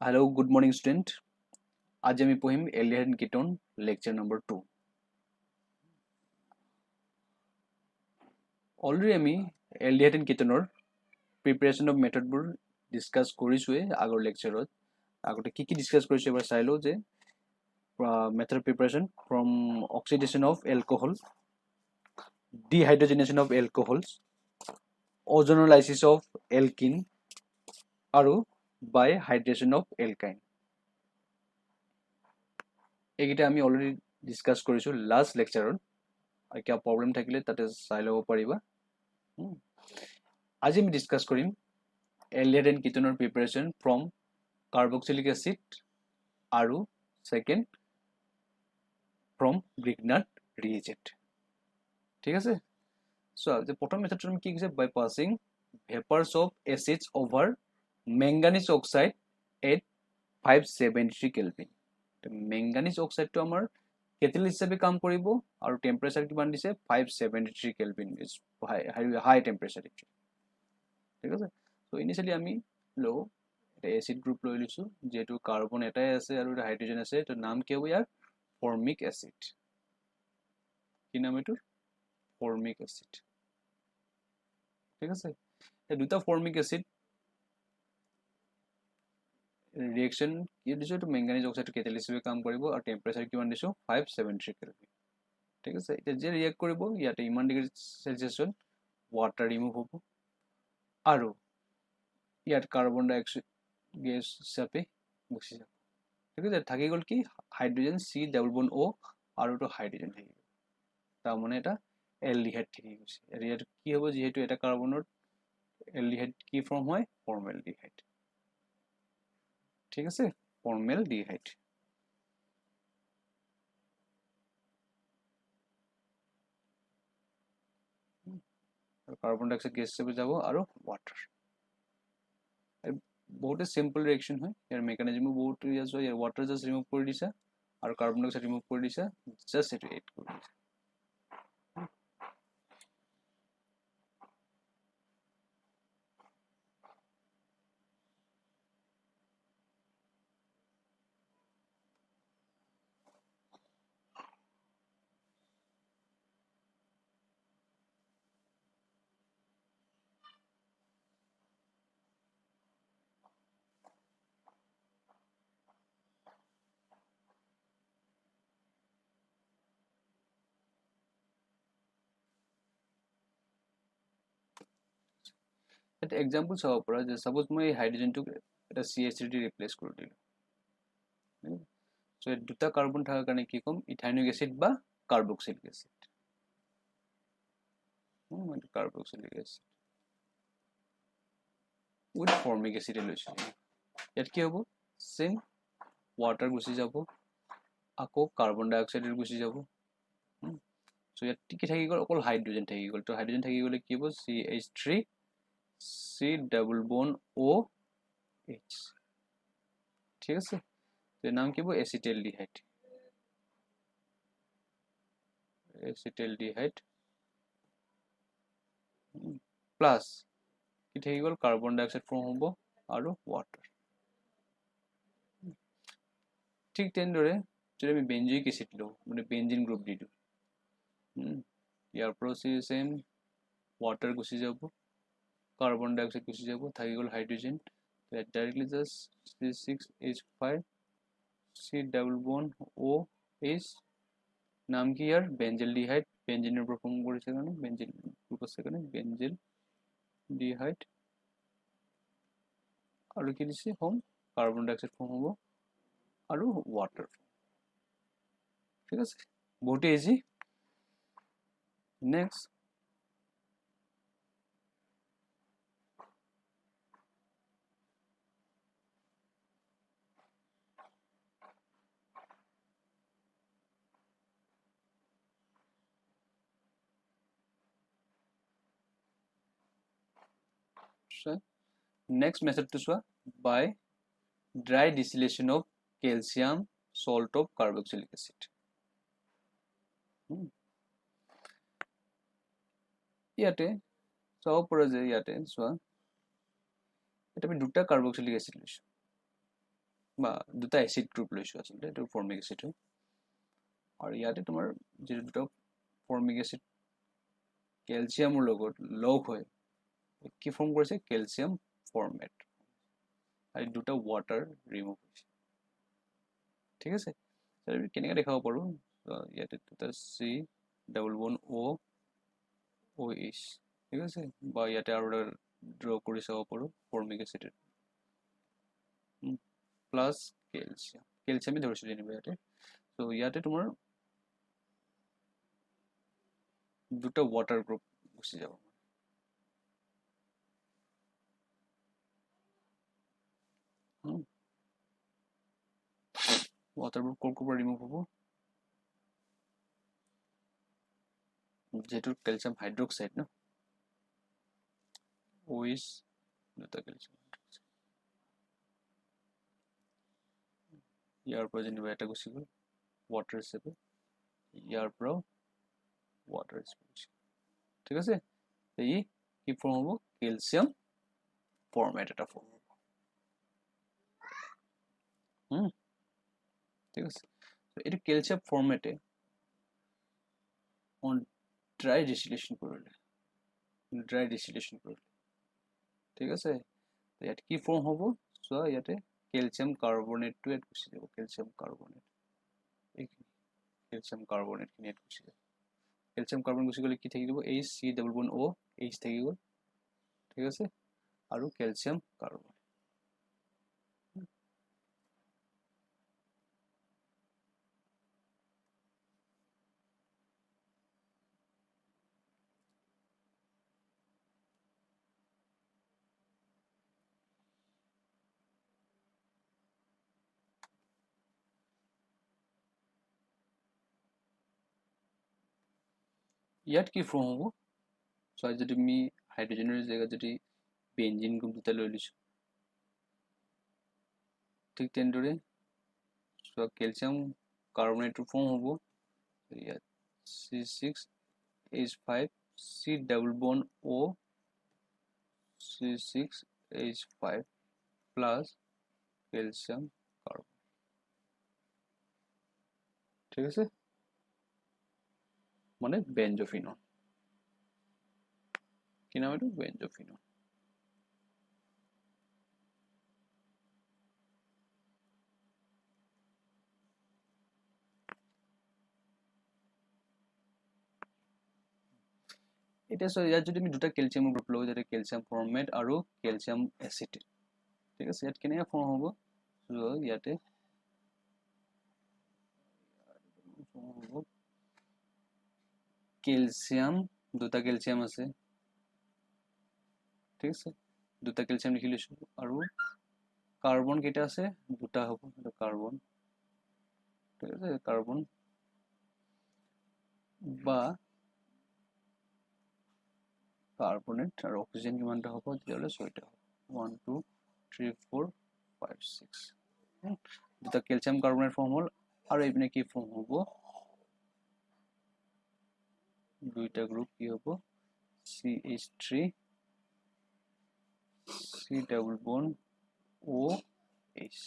Hello, good morning student. आज আমি পঢ়িম aldehyde and ketone lecture number 2। Already আমি এলডিহাইড এণ্ড কিটোনৰ প্ৰিপাৰেশ্যন অফ মেথডবোৰ ডিছকাছ কৰিছোঁৱে আগৰ লেকচাৰত। আগতে কি ডিছকাছ কৰিছোঁ এবাৰ চাই লওঁ যে method preparation from oxidation of alcohol, dehydrogenation of alcohols, ozonolysis of alkene আৰু বাই হাইড্ৰেশ্যন অফ এলকাইন। এইকেইটা আমি অলৰেডি ডিছকাছ কৰিছোঁ লাষ্ট লেকচাৰত। কিবা প্ৰব্লেম থাকিলে তাতে চাই ল'ব পাৰিবা। আজি আমি ডিছকাছ কৰিম এলডিহাইড এণ্ড কিটোনৰ প্ৰিপাৰেশ্যন ফ্ৰম কাৰ্বক্সিলিক এচিড আৰু ছেকেণ্ড ফ্ৰম গ্ৰিগনাৰ্ড ৰিএজেণ্ট। ঠিক আছে, চোৱা যে প্ৰথম মেথডটো আমি কি কৈছে, by passing vapours of acids over manganese oxide at 573 kelvin. Manganese অক্সাইডটো আমাৰ কেটেলিষ্ট হিচাপে কাম কৰিব আৰু টেম্পাৰেচাৰ কিমান দিছে 573 কেলভিন, ইজ হাই টেম্পাৰেচাৰ। ঠিক আছে, ত' ইনিচিয়েলি আমি লওঁ এটা এচিড গ্ৰুপ লৈ লৈছোঁ, যিহেতু কাৰ্বন এটাই আছে আৰু এটা হাইড্ৰজেন আছে, তো নাম কি হ'ব ইয়াৰ ফৰ্মিক এচিড। কি নাম এইটোৰ? Formic acid. ঠিক আছে, এই দুটা ফৰ্মিক এচিড ৰিয়েকশ্যন কি দিছোঁ, এইটো মেংগানিজ অক্সাইডটো কেটেলিষ্ট হিচাপে কাম কৰিব আৰু টেম্পাৰেচাৰ কিমান দিছোঁ 573 কেলভিন। ঠিক আছে, এতিয়া যে ৰিয়েক্ট কৰিব ইয়াতে ইমান ডিগ্ৰী চেলচিয়াছত ৱাটাৰ ৰিমুভ হ'ব আৰু ইয়াত কাৰ্বন ডাই অক্সাইড গেছ হিচাপে গুচি যাব। ঠিক আছে, থাকি গ'ল কি হাইড্ৰজেন চি ডাবল বন অ' আৰু এটা হাইড্ৰজেন থাকি গ'ল, তাৰমানে এটা এলডিহাইড থাকি গৈছে। ইয়াত কি হ'ব, যিহেতু এটা কাৰ্বনৰ এলডিহাইড কি ফৰ্ম হয়, ফৰ্মেলডিহাইড। ঠিক আছে, ফৰ্মেলডিহাইড। কাৰ্বন ডাই অক্সাইড গেছ হিচাপে যাব আৰু ৱাটাৰ। বহুতে চিম্পল ৰিয়েকশ্যন হয়, ইয়াৰ মেকানিজমো বহুত ইয়াৰ ৱাটাৰ জাষ্ট ৰিমুভ কৰি দিছা আৰু কাৰ্বন ডাই অক্সাইড ৰিমুভ কৰি দিছা, জাষ্ট এইটো এড কৰি দিছা। এটা এক্সাম্পল চাব পৰা যে ছাপোজ মই এই হাইড্ৰজেনটোক এটা CH3 দি ৰিপ্লেচ কৰি দিলোঁ। চ' দুটা কাৰ্বন থকাৰ কাৰণে কি ক'ম, ইথাইনিক এচিড বা carboxylic acid. Carboxylic acid with formic এচিডে লৈছোঁ। ইয়াত কি হ'ব, চেম ৱাটাৰ গুচি যাব, আকৌ কাৰ্বন ডাই অক্সাইড গুচি যাব। চ' ইয়াত কি থাকি গ'ল, অকল হাইড্ৰজেন থাকি গ'ল। তো হাইড্ৰজেন থাকি গ'লে কি হ'ব, CH3 C ডাবল বন OH। ঠিক আছে, এর নাম কি, এসিটালডিহাইড। এসিটালডিহাইড প্লাস কি থাকি গ'ল, কাৰ্বন ডাই অক্সাইড ফৰ্ম হ'ব আৰু ৱাটাৰ। ঠিক তেনেদৰে যদি আমি বেঞ্জিক এচিড লওঁ, মানে বেঞ্জিন গ্ৰুপ দি দিওঁ, ইয়াৰ পৰা চেম ৱাটাৰ গুচি যাব, কাৰ্বন ডাই অক্সাইড গুচি যাব, থাকি গ'ল hydrogen. Directly just C6H5 C double বন OH, নাম কি ইয়াৰ বেঞ্জেলডিহাইড। বেঞ্জিনৰ পৰা ফৰ্ম কৰিছে কাৰণে বেঞ্জিন গ্ৰুপ আছে কাৰণে বেঞ্জেলডিহাইড, আৰু কি দিছে ফৰ্ম, কাৰ্বন ডাই অক্সাইড ফৰ্ম হ'ব আৰু ৱাটাৰ। ঠিক আছে, বহুতে ইজি। নেক্সট মেথডটো চোৱা, by dry distillation of calcium salt of carboxylic acid. ইয়াতে চাব পৰা যে ইয়াতে চোৱা, এটা আমি দুটা কাৰ্বক্সিলিক এচিড লৈছোঁ। বা দুটা এসিড গ্ৰুপ লৈছো আসলে এটো ফৰ্মিক এসিড হয় আৰু ইয়াতে তোমাৰ যে দুটা ফৰ্মিক এসিড ক্যালসিয়ামৰ লগত লগ হয় কি ফৰ্ম কৰিছে ক্যালসিয়াম ফৰ্মেট আৰু দুটা ওয়াটাৰ ৰিমুভ হৈছে ঠিক আছে আমি কেনেকৈ দেখাব পাৰো ইয়াতে দুটা C double bond O OH ঠিক আছে বা ইয়াতে আৰু ড্ৰ কৰি চাব পাৰো ফৰ্মিক এসিড প্লাস ক্যালসিয়াম ক্যালসিয়ামে ধৰিছো যেনিবা ইয়াতে সো ইয়াতে তোমাৰ দুটা ওয়াটাৰ গ্ৰুপ গুচি যাব ওয়াটাৰ গ্ৰুপ কোৰ পৰা ৰিমুভ হ'ব যেটো ক্যালসিয়াম হাইড্ৰক্সাইড ন OH দুটা ক্যালসিয়াম ইয়াৰ পৰা যেনিবা এটা গুচি গ'ল ওয়াটাৰ হিচাপে ইয়াৰ পৰা ওয়াটাৰ হিচাপে ঠিক আছে এই কি ফৰ্ম হ'ব ক্যালসিয়াম ফৰ্মেট এটা ফৰ্ম হ'ব ঠিক আছে এটো ক্যালসিয়াম ফৰ্মেটে অন ড্ৰাই ডিস্টিলেশন কৰিলে ঠিক আছে ইয়াত কি ফৰ্ম হ'ব সো ইয়াতে ক্যালসিয়াম কাৰ্বনেট টু এড গুচি যাব ক্যালসিয়াম কাৰ্বনেট এইখিনি ক্যালসিয়াম কাৰ্বনেট খিনি এড গুচি যাব ক্যালসিয়াম কাৰ্বন গুচি গ'লে কি থাকি যাব H C double bond O H থাকি গ'ল ঠিক আছে আৰু ক্যালসিয়াম কাৰ্বন ইয়াত কি ফৰ্ম হ'ব সো যদি আমি হাইড্ৰোজেনৰ জায়গাত যদি বেনজিন গ্ৰুপ দুটা লৈ লৈছো ঠিক তেনেদৰে সো ক্যালসিয়াম কাৰ্বনেটৰ ফৰ্ম হ'ব ইয়াত C6H5 C double bond O C6H5 plus calcium carbon ঠিক আছে মানে বেঞ্জোফিনন কি নাম এটা বেঞ্জোফিনন এটা সো ইয়াত যদি আমি দুটা ক্যালসিয়াম গ্ৰুপ লওঁ যেটা ক্যালসিয়াম ফৰ্মেট আৰু ক্যালসিয়াম এসিটেট ঠিক আছে ইয়াত কেনে ফৰ্ম হ'ব সো ইয়াতে ক্যালসিয়াম দুটা ক্যালসিয়াম আছে ঠিক আছে দুটা ক্যালসিয়াম লিখি লৈছো আৰু কাৰ্বন কেটা আছে দুটা হ'ব এটা কাৰ্বন ঠিক আছে কাৰ্বন বা কাৰ্বনেট আৰু অক্সিজেন কিমানটা হ'ব তেতিয়াহলে 6টা হ'ব 1 2 3 4 5 6 দুটা ক্যালসিয়াম কাৰ্বনেট ফৰ্ম হ'ল আৰু এইপিনে কি ফৰ্ম হ'ব দুইটা গ্ৰুপ কি হ'ব CH3 C double bond OH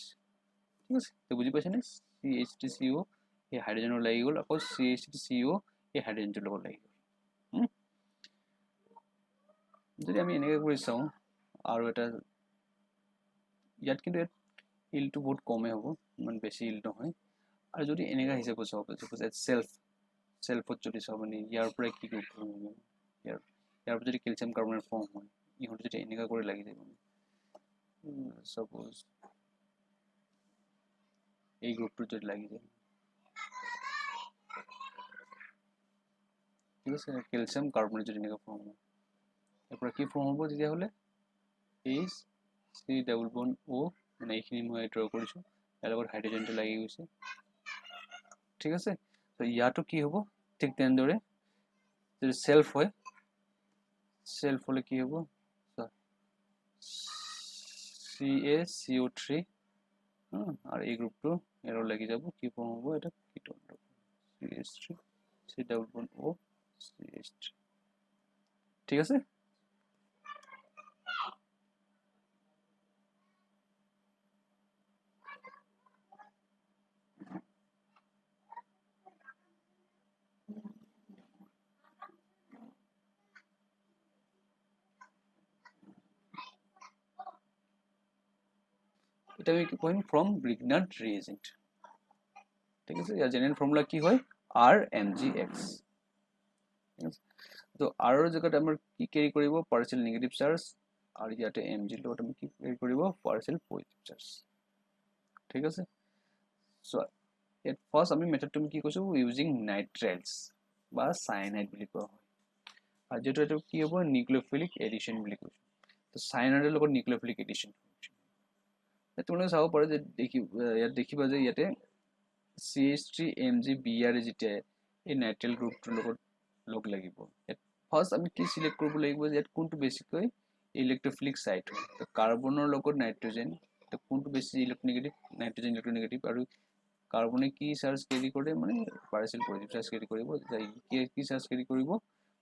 ঠিক আছে তো বুজি পাইছানে CH3CO এই হাইড্ৰোজেনৰ লাগি গ'ল আকৌ CH3CO এই হাইড্ৰোজেনটোৰ লগত লাগি গ'ল যদি আমি এনেকৈ কৰি চাওঁ আৰু এটা ইয়াত কিন্তু ইলটো বহুত কমে হ'ব ইমান বেছি ইল নহয় আৰু যদি এনেকা হিচাপত চাওঁ সাপোজ সেলফত যদি চাওঁ মানে ইয়াৰ পৰা কি গ্ৰুপ হ'ব ইয়াৰ পৰা যদি ক্যালসিয়াম কাৰ্বনেট ফৰ্ম হয় ইহঁত যদি এনেকা কৰি লাগি যায় মানে সাপোজ এই গ্ৰুপটো যদি লাগি যায় ঠিক আছে ক্যালসিয়াম কাৰ্বনেট যদি এনেকা ফৰ্ম হয় এরপর কি ফর্ম হবো তেতিয়া হলে H C double bond O মানে এইখিনি মই ড্ৰ কৰিছো ইয়াৰ লগত হাইড্ৰোজেনটো লাগি গৈছে ঠিক আছে তো ইয়াটো কি হ'ব ঠিক তেনেদৰে যদি সেলফ হলে কি হ'ব CaCO3 আর এই গ্রুপটো এর লাগি যাব কি ফর্ম হবে এটা ketone CH3 C double bond O CH3 ঠিক আছে এটা আমি কি পঢ়িম ফ্ৰম গ্ৰিগনাৰ্ড ৰিএজেন্ট ঠিক আছে ইয়াৰ জেনেৰেল ফৰ্মুলা কি হয় RMgx তো R ৰ জেগাত আমাৰ কি কেৰি কৰিব পাৰ্চিয়েল নেগেটিভ চাৰ্জ আৰু ইয়াতে mg লগত আমি কি কেৰি কৰিব পাৰ্চিয়েল পজিটিভ চাৰ্জ ঠিক আছে সো এট ফাৰ্স্ট আমি মেথডটো কি কৈছো ইউজিং নাইট্ৰাইলছ বা সায়ানাইড বুলি কোৱা হয় আৰু যেটো এটো কি হ'ব নিউক্লিওফিলিক এডিশন বুলি কৈছো তো সায়ানাইডৰ লগত নিউক্লিওফিলিক এডিশন তোমালোকে চাব পাৰা যে ইয়াত দেখিবা যে ইয়াতে CH3MgBr যেতিয়া এই নাইট্ৰাইল গ্ৰুপটোৰ লগত লগ লাগিব ফাৰ্স্ট আমি কি সিলেক্ট কৰিব লাগিব যে ইয়াত কোনটো বেছিকৈ ইলেক্ট্ৰোফিলিক সাইট হয় তো কাৰ্বনৰ লগত নাইট্ৰজেন তো কোনটো বেছি ইলেক্ট্ৰোনেগেটিভ নাইট্ৰজেন ইলেক্ট্ৰোনেগেটিভ আৰু কাৰ্বনে কি চাৰ্জ কেৰি কৰে মানে পাৰ্চিয়েল পজিটিভ চাৰ্জ কেৰি কৰিব কি চাৰ্জ কেৰি কৰিব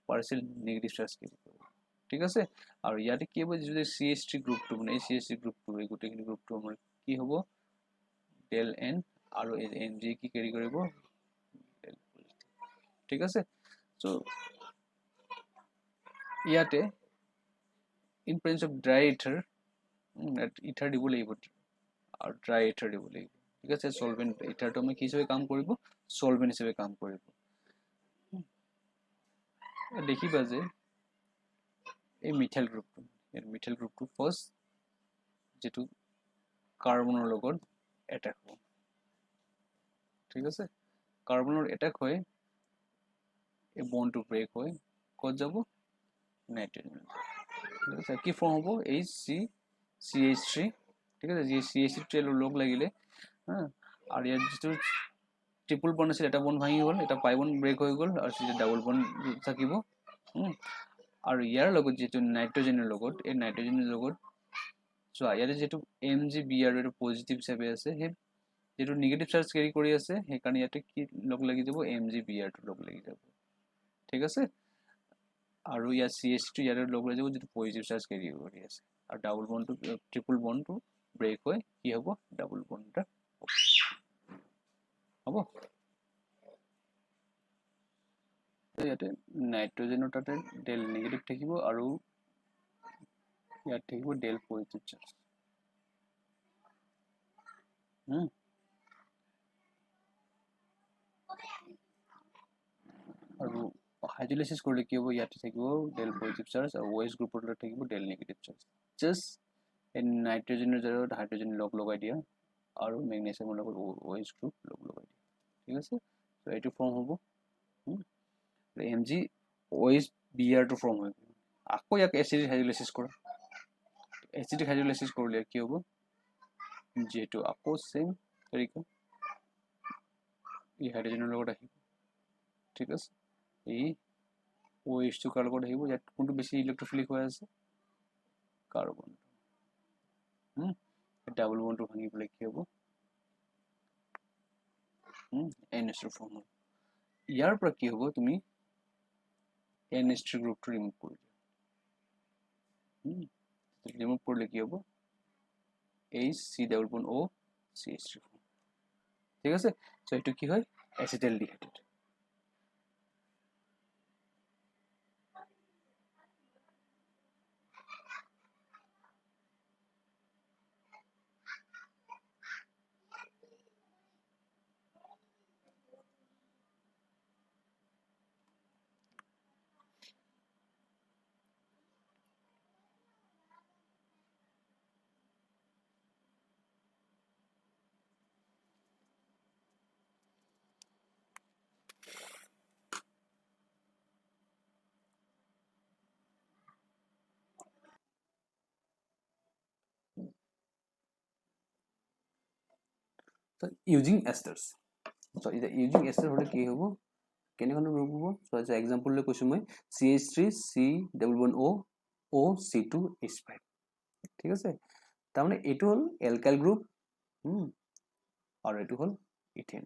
পাৰ্চিয়েল নেগেটিভ চাৰ্জ কেৰি কৰিব ঠিক আছে আৰু ইয়াতে কি হ'ব যদি CH3 গ্ৰুপটো মানে এই CH3 গ্ৰুপটো এই গোটেইখিনি গ্ৰুপটো আমাৰ কি হ'ব del n আৰু Mg কি কেৰি কৰিব ঠিক আছে সো ইয়াতে in presence of dry ether ether দিব লাগিব আৰু dry ether দিব লাগিব ঠিক আছে solvent ether তো আমি কি হিচাপে কাম কৰিব solvent হিচাপে কাম কৰিব দেখিবা যে এই মিথাইল গ্ৰুপটো ফাৰ্স্ট যেটো কাৰ্বনৰ লগত অ্যাটাক হ'ব ঠিক আছে কাৰ্বনৰ অ্যাটাক হয় এই বন্ডটো ব্রেক হয় কত যাব নাইট্রোজেন ঠিক আছে কি ফর্ম হ'ব HCCH3 ঠিক আছে যে CH3 লগ লাগিলে হ্যাঁ আর ইয়ার যেটো ট্রিপল বন্ড আছে এটা বন্ড ভাঙি গল এটা পাই বন্ড ব্রেক হৈ গল আর সেটা ডাবল বন্ড থাকিব আর ইয়ার লগত যেটো নাইট্রোজেনের লগত এই নাইট্রোজেনের লগত সো ইয়াতে যেটো MgBr এর পজিটিভ হিসাবে আছে হে যেটো নেগেটিভ চার্জ ক্যারি কৰি আছে হে কারণে ইয়াতে কি লগ লাগি যাব MgBr টো লগ লাগি যাব ঠিক আছে আৰু ইয়া CH3 ইয়াৰ লগ লাগি যাব যেটো পজিটিভ চাৰ্জ ক্যাৰি কৰি আছে আৰু ডাবল বন্ডটো ট্ৰিপল বন্ডটো ব্ৰেক হয় কি হ'ব ডাবল বন্ডটা হ'ব ইয়াতে নাইট্ৰোজেনৰ তাতে ডেল নেগেটিভ থাকিব আৰু ইয়াত থাকিব ডেল পজিটিভ চাৰ্জ আৰু হাইড্ৰোলাইসিস কৰিলে কি হ'ব ইয়াতে থাকিব ডেল পজিটিভ চাৰ্জ আৰু OH গ্ৰুপৰ লগত থাকিব ডেল নেগেটিভ চাৰ্জ জাস্ট এই নাইট্ৰোজেনৰ জৰিয়তে হাইড্ৰোজেন লগ লগাই দিয়া আৰু মেগনেছিয়ামৰ লগত OH গ্ৰুপ লগ লগাই দিয়া ঠিক আছে সো এইটো ফৰ্ম হ'ব MgOH টো ফৰ্ম হয় আকৌ ইয়াক এসিডিক হাইড্ৰোলাইসিস কৰা এসিডিক হাইড্ৰোলাইসিস কৰিলে কি হ'ব যেটো আকৌ সেম তৰিকা এই হাইড্ৰোজেনৰ লগত আহিব ঠিক আছে এই OH টো কাৰ লগত আহিব ইয়াত কোনটো বেছি ইলেক্ট্ৰোফিলিক হৈ আছে কাৰ্বন ডাবল বন্ডটো ভাঙি পেলাই কি হ'ব NH ৰ ফৰ্ম ইয়াৰ পৰা কি হ'ব তুমি NH3 গ্ৰুপটো ৰিমুভ কৰি দিয়া ৰিমুভ কৰিলে কি হ'ব HC double bond O CH3 ঠিক আছে সো এটো কি হয় acetaldehyde So using esters. So using ester হলে কি হ'ব কেনেখন গ্ৰুপ হ'ব so as example লৈ কৈছো মই CH3 C double bond O O C2 H5 ঠিক আছে তাৰ মানে এটো হল অ্যালকাইল গ্ৰুপ আৰু এটো হল ইথেন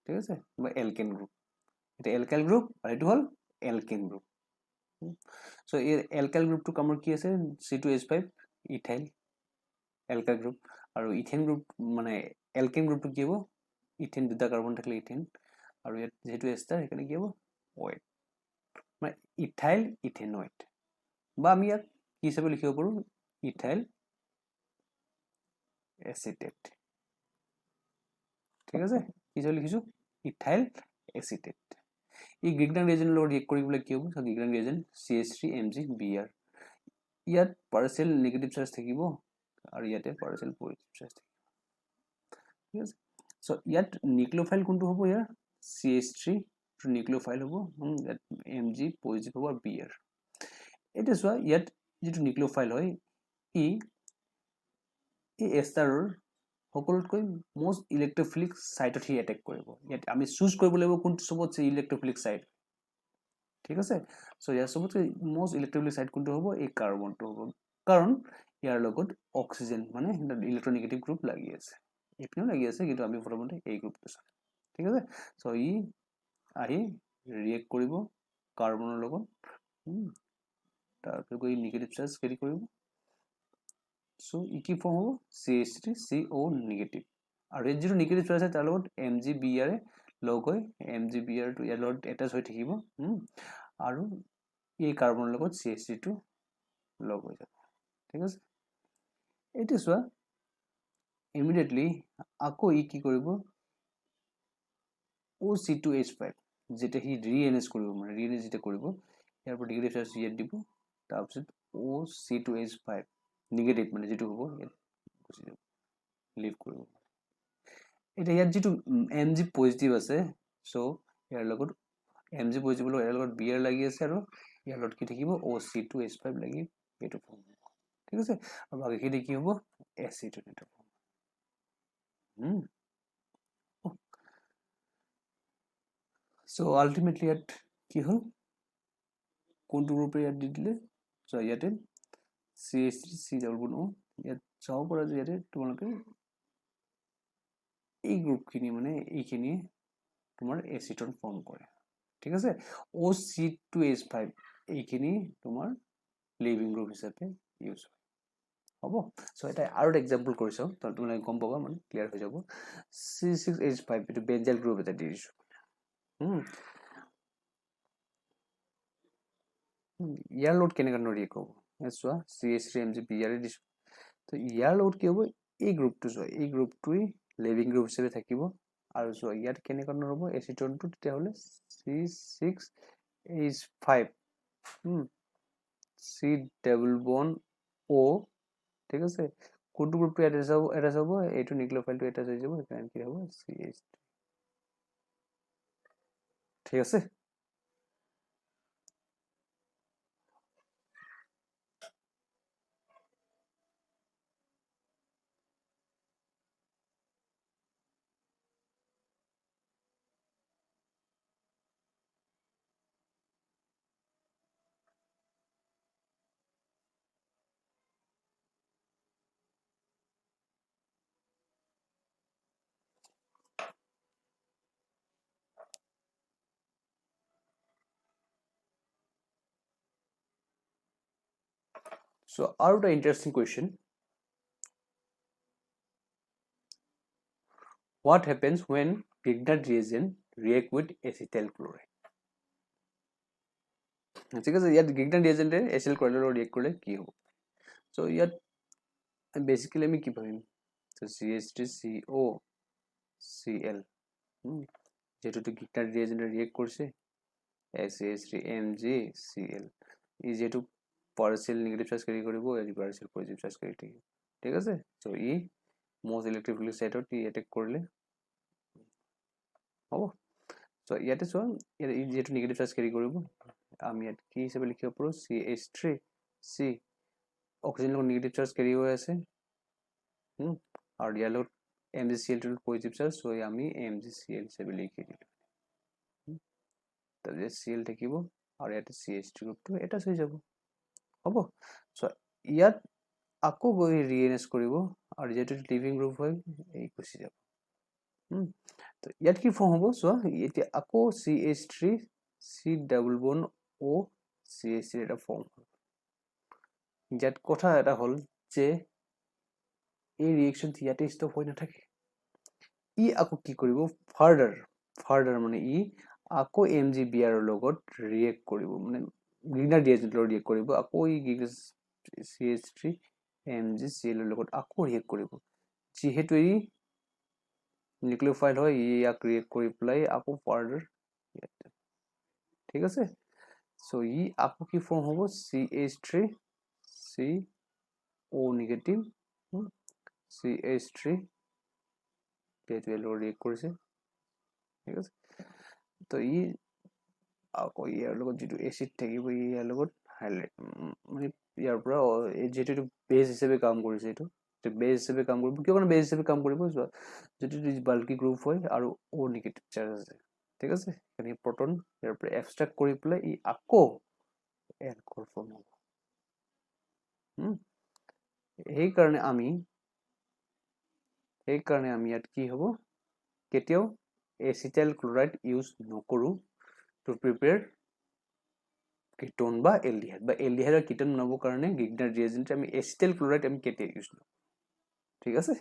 ঠিক আছে বা অ্যালকেন গ্ৰুপ এটা অ্যালকাইল গ্ৰুপ আৰু এটো হল অ্যালকেন গ্ৰুপ so এই অ্যালকাইল গ্ৰুপটো কামৰ কি আছে C2H5 ইথাইল অ্যালকাইল গ্ৰুপ আৰু ইথেন গ্ৰুপ মানে অ্যালকেন গ্ৰুপটো কি হ'ব ইথেন দুটা কাৰ্বন থাকিলে ইথেন আৰু ইয়াত যেটো এস্টাৰ এখানে কি হ'ব ওয়েট মানে ইথাইল ইথেনয়েট বা আমি ইয়াত কি হিচাপে লিখিব পাৰো ইথাইল এচিটেট ঠিক আছে কি লিখিছো ইথাইল এচিটেট এই গ্ৰিগনান ৰিয়েজেন্টৰ লগত ৰিয়েক্ট কৰিবলৈ কি হ'ব সো গ্ৰিগনান ৰিয়েজেন্ট CH3MgBr ইয়াত পাৰ্শিয়াল নেগেটিভ চাৰ্জ থাকিব আৰু ইয়াতে পাৰ্শিয়াল পজিটিভ চাৰ্জ থাকিব ঠিক আছে সো ইয়াত নিউক্লিওফাইল কোনটো হ'ব ইয়াৰ CH3 টো নিউক্লিওফাইল হ'ব ইয়াত Mg পজিটিভ হ'ব আৰু Br এটা সোৱা ইয়াত যেটো নিউক্লিওফাইল হয় ই এষ্টাৰৰ সকলোতকৈ মোস্ট ইলেক্ট্ৰোফিলিক সাইটত হি এটেক কৰিব ইয়াত আমি চুজ কৰিব লাগিব কোনটো সবতছে ইলেক্ট্ৰোফিলিক সাইট ঠিক আছে সো ইয়াৰ সবতছে মোস্ট ইলেক্ট্ৰোফিলিক সাইট কোনটো হ'ব এই কাৰ্বনটো হ'ব কাৰণ ইয়াৰ লগত অক্সিজেন মানে ইলেক্ট্ৰোনেগেটিভ গ্ৰুপ লাগি আছে এপিনেও লাগি আছে কিন্তু আমি প্ৰথমতে এই গ্ৰুপটো চাম ঠিক আছে সো ই আহি ৰিয়েক্ট কৰিব কাৰ্বনৰ লগত তাৰপিছত গৈ নেগেটিভ চাৰ্জ কেৰি কৰিব সো ই কি ফৰ্ম হ'ব CH3CO নেগেটিভ আৰু এই যেটো নেগেটিভ চাৰ্জ আছে তাৰ লগত MgBr লগ হৈ MgBr টো ইয়াৰ লগত এটাচ হৈ থাকিব আৰু এই কাৰ্বনৰ লগত CH3 টো লগ হৈ যাব ঠিক আছে এইটো সোৱা ইমিডিয়েটলি আকৌ ই কি কৰিব OC2H5 যেটা হি ৰিএনএস কৰিব মানে ৰিএনএস যেটা কৰিব ইয়াৰ পৰা নেগেটিভ চাৰ্জ ইয়াত দিব তাৰপিছত OC2H5 নেগেটিভ মানে যেটো হ'ব ইয়াত গুচি যাব লিভ কৰিব এটা ইয়াত যেটো Mg পজিটিভ আছে সো ইয়াৰ লগত Mg পজিটিভ লগত ইয়াৰ লগত Br লাগি আছে আৰু ইয়াৰ লগত কি থাকিব OC2H5 লাগি এটো ফৰ্ম ঠিক আছে আৰু বাকিখিনি কি হ'ব এচিটেট ফৰ্ম সো আলটিমেটলি ইয়াত কি হল কোনটো গ্ৰুপে ইয়াত দি দিলে সো ইয়াতে CH3CO ইয়াত চাও পৰা যে ইয়াতে তোমালোকে এই গ্ৰুপখিনি মানে এইখিনি তোমাৰ এচিটন ফৰ্ম কৰে ঠিক আছে OC2H5 এইখিনি তোমাৰ লিভিং গ্ৰুপ হিচাপে ইউজ হয় হ'ব সো এটা আৰু এক্সাম্পল কৰিছো তো তোমালোকে গম পাবা মানে ক্লিয়াৰ হৈ যাব C6H5 এটো বেঞ্জাইল গ্ৰুপ এটা দি দিছো ইয়াৰ লগত কেনেকৈ ৰিয়েক্ট হ'ব চোৱা CH3MgBr দিছো তো ইয়াৰ লগত কি হ'ব এই গ্ৰুপটো চোৱা এই গ্ৰুপটোই লিভিং গ্ৰুপ হিচাপে থাকিব আৰু চোৱা ইয়াত কেনেকৈ হ'ব এচিটনটো তেতিয়া হলে C6H5 C double bond O ঠিক আছে কোনটো গ্ৰুপটো এটা হ'ব এইটো নিউক্লিওফাইলটো এটা হৈ যাব এখানে কি হ'ব CH3 ঠিক আছে So, out of the interesting question, what happens when Grignard reagent react with acetyl chloride? ঠিক আছে ইয়াত Grignard reagent acetyl chloride লগত ৰিয়েক্ট কৰিলে কি হ'ব সো ইয়াত বেসিক্যালি আমি কি পাবো সো CH3CO Cl যেটো Grignard reagent ৰিয়েক্ট কৰিছে CH3MgCl ই যেটো পাৰ্শিয়াল নেগেটিভ চাৰ্জ কেৰি কৰিব আৰু পাৰ্শিয়াল পজিটিভ চাৰ্জ কেৰি থাকিব ঠিক আছে সো ই মোস্ট ইলেক্ট্ৰোফিলিক সাইটত ই এটেক কৰিলে হ'ব সো ইয়াতে চোৱা ই যেটো নেগেটিভ চাৰ্জ কেৰি কৰিব আমি ইয়াত কি হিচাপে লিখিব পাৰো CH3C অক্সিজেন লগত নেগেটিভ চাৰ্জ কেৰি হৈ আছে আৰু ইয়াৰ লগত MgCl টো পজিটিভ চাৰ্জ সো আমি MgCl হিচাপে লিখি দিলো তাতে Cl থাকিব আৰু ইয়াতে CH3 গ্ৰুপটো এটা হৈ যাব হ'ব সো ইয়াত আকৌ গৈ ৰিএনএস কৰিব আৰু যেটো লিভিং গ্ৰুপ হয় এই গুচি যাব তো ইয়াত কি ফৰ্ম হ'ব সো এতিয়া আকৌ CH3 C double bond O CH3 এটা ফৰ্ম হ'ব ইয়াত কথা এটা হল যে এই ৰিঅ্যাকশন ইয়াতে ষ্টপ হৈ নাথাকে ই আকৌ কি কৰিব ফাৰ্দাৰ মানে ই আকৌ MgBr লগত ৰিয়েক্ট কৰিব মানে গ্ৰিগনাৰ্ড ৰিয়েজেন্ট লগত ৰিয়েক্ট কৰিব আকৌ ই CH3 MgCl লগত আকৌ ৰিয়েক্ট কৰিব যিহেতু ই নিউক্লিওফাইল হয় ই ইয়াক ৰিয়েক্ট কৰি পেলাই আকৌ ফাৰ্ডাৰ ঠিক আছে সো ই আকৌ কি ফৰ্ম হ'ব CH3 CO negative CH3 K12 react কৰিছে ঠিক আছে তো ই আকৌ ইয়াৰ লগত যেটো এসিড থাকিব ইয়াৰ লগত হাইলাইট মানে ইয়াৰ পৰা যেটো বেস হিচাপে কাম কৰিছে এটো বেস হিচাপে কাম কৰিব কিয় বেস হিচাপে কাম কৰিব যেটো বাল্কি গ্ৰুপ হয় আৰু O নিগেটিভ চাৰ্জ আছে ঠিক আছে মানে প্ৰটন ইয়াৰ পৰা এবষ্ট্ৰাক্ট কৰি পেলাই ই আকৌ এলকহল ফৰ্ম হ'ব এই কাৰণে আমি ইয়াত কি হ'ব কেতিয়াও এচিটাইল ক্লোৰাইড ইউজ নকৰো to prepare ketone বা aldehyde বা aldehyde or ketone বনাবৰ কাৰণে Grignard reagent আমি acetyl chloride আমি কেতিয়া ইউজ নকৰো ঠিক আছে